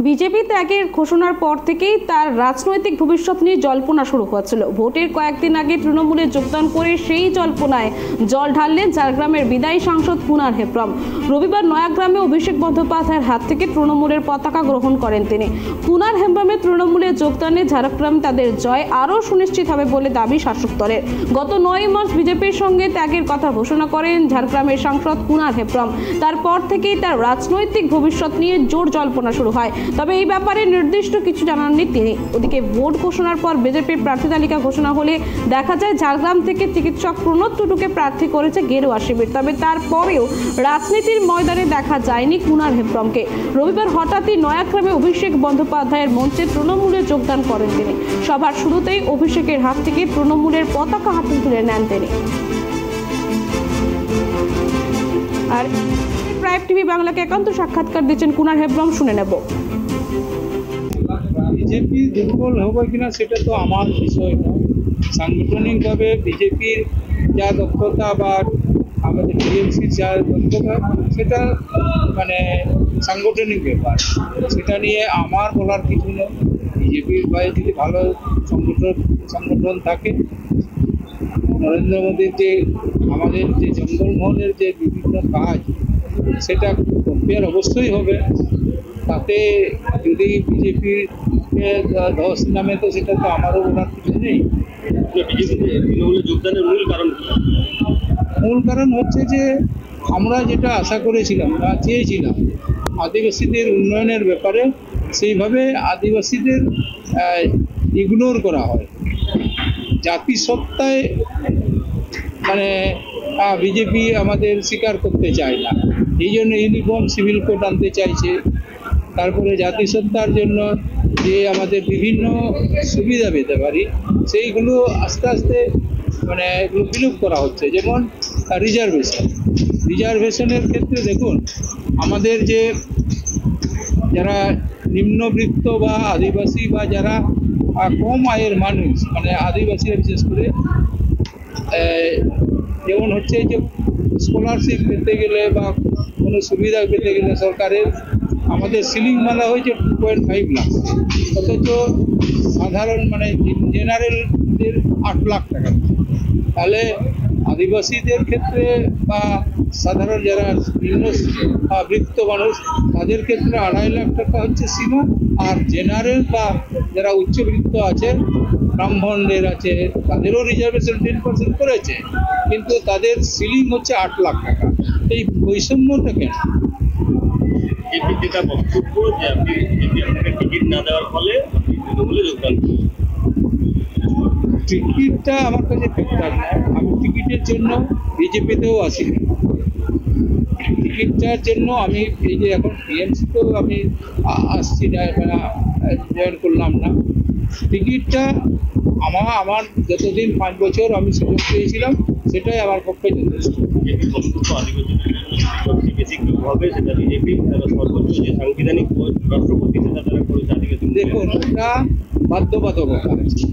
BJP ত্যাগের ঘোষণার পর থেকেই তার রাজনৈতিক ভবিষ্যৎ নিয়ে জল্পনা শুরু হয়েছিল। ভোটের কয়েকদিন আগে তৃণমূলে যোগদান করে সেই জল্পনায় জল ঢাললেন ঝাড়গ্রামের বিদায়ী সাংসদ কুনার হেমব্রম। রবিবার নয়াগ্রামে অভিষেক বন্দ্যোপাধ্যায়ের হাত থেকে তৃণমূলের পতাকা গ্রহণ করেন তিনি। কুনার হেমব্রমের তৃণমূলে যোগদানে ঝাড়গ্রাম তাদের জয় আরও সুনিশ্চিত হবে বলে দাবি শাসক দলের। গত 9 মার্চ বিজেপির সঙ্গে ত্যাগের কথা ঘোষণা করেন ঝাড়গ্রামের সাংসদ কুনার হেমব্রম। তারপর থেকেই তার রাজনৈতিক ভবিষ্যৎ নিয়ে জোর জল্পনা শুরু হয়। তবে এই ব্যাপারে নির্দিষ্ট কিছু জানাননি তিনি। ওদিকে ভোট ঘোষণার পর বিজেপির প্রার্থী তালিকা ঘোষণা হলে দেখা যায় ঝাড়গ্রাম থেকে চিকিৎসক প্রণব টুডুকে প্রার্থী করেছে গেরুয়া শিবির। তবে তারপরেও রাজনীতির ময়দানে দেখা যায়নি কুনার হেমব্রমকে। রবিবার হঠাৎই নয়াগ্রামে অভিষেক বন্দ্যোপাধ্যায়ের মঞ্চে তৃণমূলে যোগদান করেন তিনি। সভার শুরুতেই অভিষেকের হাত থেকে তৃণমূলের পতাকা হাতে তুলে নেন তিনি। আর প্রাইম টিভি বাংলাকে একান্ত সাক্ষাৎকার দিচ্ছেন কুনার হেমব্রম, শুনে নেব। বিজেপি দুর্বল হবে কিনা সেটা তো আমার বিষয় নয়। সাংগঠনিকভাবে বিজেপির যা দক্ষতা বা আমাদের টিএমসির যা দক্ষতা সেটা সাংগঠনিক ব্যাপার, সেটা নিয়ে আমার বলার কিছু নেই। বিজেপির বাইরে যদি ভালো সংগঠন থাকে, নরেন্দ্র মোদীর যে আমাদের যে জঙ্গলমহলের যে বিভিন্ন কাজ সেটা কম্পেয়ার অবশ্যই হবে। তাতে যদি বিজেপির ধস নামে তো সেটা তো আমারও বলার কিছু নেই। বিজেপিতে তৃণমূলে যোগদানের মূল কারণ হচ্ছে যে আমরা যেটা আশা করেছিলাম বা চেয়েছিলাম আদিবাসীদের উন্নয়নের ব্যাপারে, সেইভাবে আদিবাসীদের ইগনোর করা হয়। জাতিসত্তায় বিজেপি আমাদের স্বীকার করতে চায় না, এই জন্য ইউনিফর্ম সিভিল কোড আনতে চাইছে। তারপরে জাতিসত্তার জন্য যে আমাদের বিভিন্ন সুবিধা পেতে পারি সেইগুলো আস্তে আস্তে এগুলো বিলুপ্ত করা হচ্ছে। যেমন রিজার্ভেশনের ক্ষেত্রে দেখুন, আমাদের যে যারা নিম্নবিত্ত বা আদিবাসী বা যারা কম আয়ের মানুষ, আদিবাসীরা বিশেষ করে, যেমন হচ্ছে যে স্কলারশিপ পেতে গেলে বা কোনো সুবিধা পেতে গেলে সরকারের আমাদের সিলিং মালা হয়েছে 2.5 লাখ, অথচ সাধারণ জেনারেলদের 8 লাখ টাকা। তাহলে আদিবাসীদের ক্ষেত্রে বা সাধারণ যারা নিম্নবিত্ত মানুষ তাদের ক্ষেত্রে 2.5 লাখ টাকা হচ্ছে সীমা। আর জেনারেল বা যারা উচ্চবিত্ত আছে, ব্রাহ্মণদের আছে, তাদেরও রিজার্ভেশন 10% করেছে, কিন্তু তাদের সিলিং হচ্ছে 8 লাখ টাকা। এই বৈষম্যটা কেন? যেটা বক্তব্য যে আপনাকে টিকিট না দেওয়ার ফলে তৃণমূলে যোগদান করবেন। টিকিটটা আমার কাছে ফ্যাক্টর না। আমি টিকিটের জন্য বিজেপিতেও আসি। টিকিটটার জন্য আমি এই যে এখন টিএমসিতেও আমি আসছি না, জয়েন করলাম না। টিকিটটা আমার যতদিন 5 বছর আমি সুযোগ পেয়েছিলাম সেটাই আমার পক্ষে যথেষ্ট। দেখুন, এটা বাধ্যবাধকতা আছে।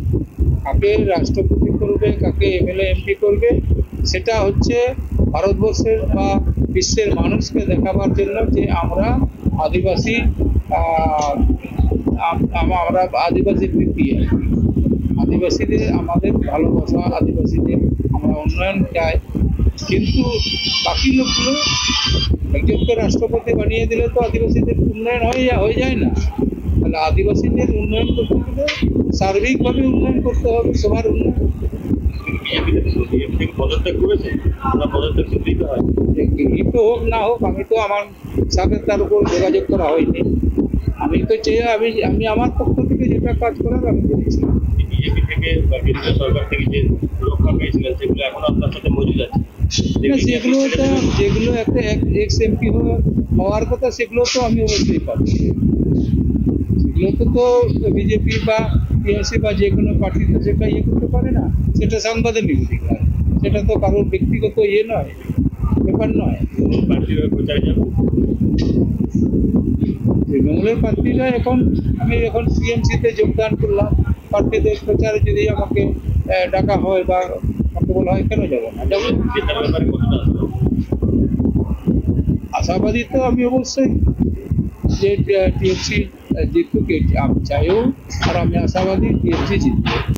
কাকে রাষ্ট্রপতি করবে, কাকে এমএলএ এমপি করবে, সেটা হচ্ছে ভারতবর্ষের বা বিশ্বের মানুষকে দেখাবার জন্য যে আমরা আদিবাসী বৃত্তি, আদিবাসীদের আমাদের ভালোবাসা, আদিবাসীদের আমরা উন্নয়ন চাই। কিন্তু বাকি লোকগুলো একজনকে রাষ্ট্রপতি বানিয়ে দিলে তো আদিবাসীদের উন্নয়ন হয়ে যায় না। তাহলে আদিবাসীদের উন্নয়ন করতে গেলে সার্বিকভাবে উন্নয়ন করতে হবে, সবার উন্নয়ন। তো হোক না হোক, আমি তো আমার সাথে তার উপর যোগাযোগ করা হয়নি। আমি তো আমি আমার পক্ষ থেকে যেটা কাজ করার আমি করেছি। বিজেপি থেকে বা কেন্দ্রীয় সরকার থেকে যে সুরক্ষা পেয়েছিলেন সেগুলো এখন আপনার সাথে মজুদ আছে? যেগুলো একটা এক্স এমপি হওয়ার কথা সেগুলো তো আমি অবশ্যই পাবো। সেগুলো তো বিজেপি বা টিএমসি বা যে কোনো পার্টি তো সেটা করতে পারে না। সেটা সাংবিধানিক অধিকার, সেটা তো কারোর ব্যক্তিগত নয়, ব্যাপার নয়। তৃণমূলের প্রার্থীরা আমি এখন টিএমসিতে যোগদান করলাম। প্রার্থীদের প্রচারে যদি আমাকে ডাকা হয় বা আমাকে বলা হয়, কেন যাবো না? যাবো। আশাবাদী তো আমি অবশ্যই যে টিএমসি জিতুক আমি চাইও আর আমি আশাবাদী টিএমসি জিতবে।